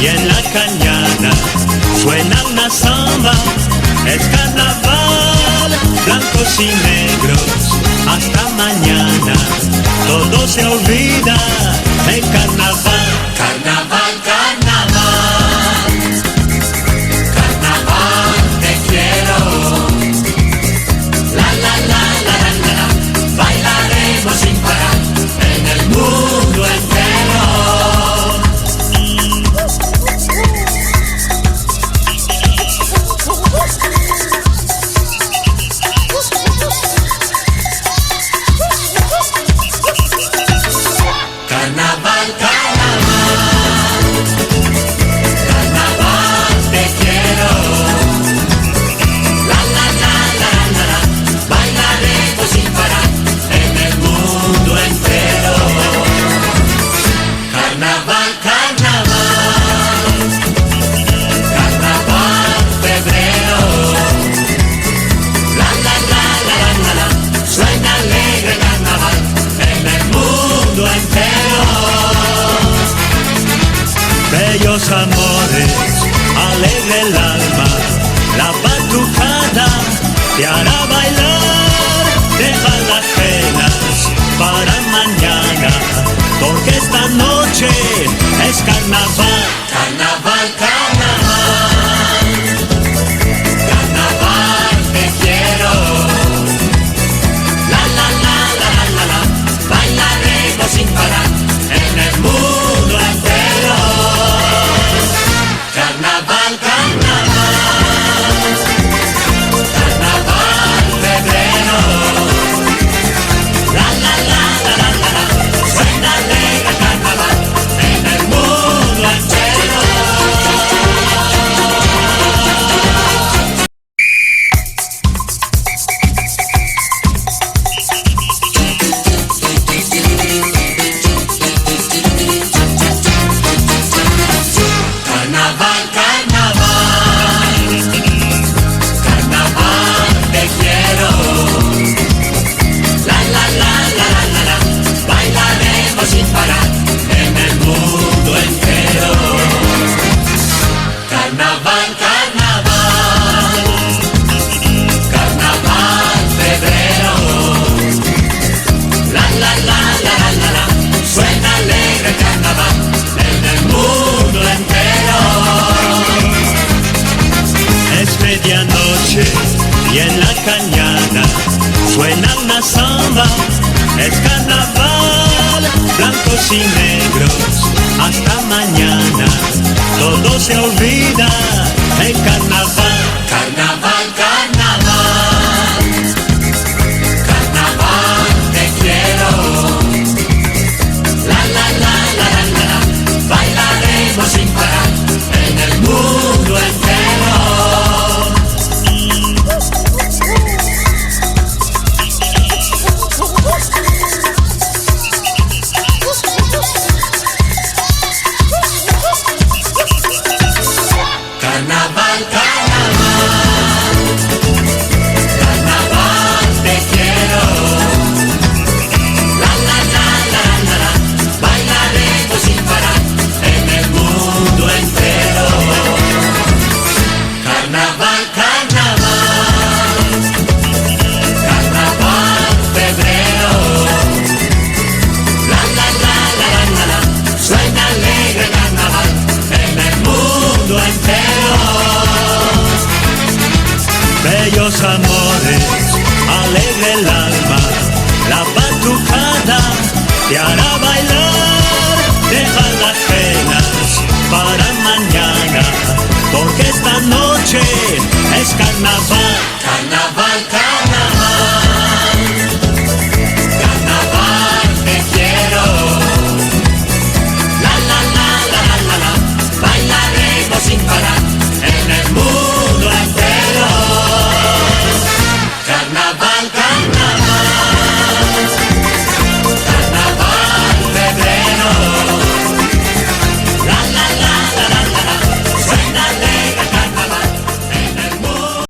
y en la cañada suena una samba. Es carnaval, blancos y negros, hasta mañana todo se olvida en carnaval. Carnaval, carnaval, carnaval, te quiero. La la la la la la, la. Bailaremos sin parar en el mundo entero. Carnaval, carnaval, carnaval, te quiero. La la la la la la, bailaremos sin parar en el mundo entero. Carnaval, carnaval, carnaval, febrero. La la la la la la, suena alegre carnaval en el mundo entero. Bellos amores, alegre el alma, la batucada te hará bailar. Deja las penas para mañana, porque esta noche es carnaval. Carnaval, carnaval, carnaval, te quiero. La la la la la la, bailaremos sin parar en el mundo entero. Carnaval, carnaval, carnaval, febrero. La la la la la la, suena alegre carnaval en el mundo entero. Carnaval, carnaval, carnaval, te quiero. La la la la la la la, bailaremos sin parar en el mundo entero. Carnaval, carnaval, carnaval, febrero. La la la la la la la, suena alegre carnaval en el mundo entero. Es medianoche y en la cañada suena una samba. Es carnaval, blancos y negros, hasta mañana todo se olvida en carnaval. Carnaval, carnaval, carnaval, te quiero. La la la la la la, bailaremos sin parar en el mundo entero. Carnaval, carnaval, carnaval, te quiero. La la la la la la, bailaremos sin parar en el mundo entero. Carnaval, carnaval, carnaval, febrero. La la la la la la, suena alegre carnaval en el mundo entero. Bellos amores, alegre el alma, la batucada te hará bailar. Deja las penas para mañana, porque esta noche es carnaval. Carnaval, carnaval.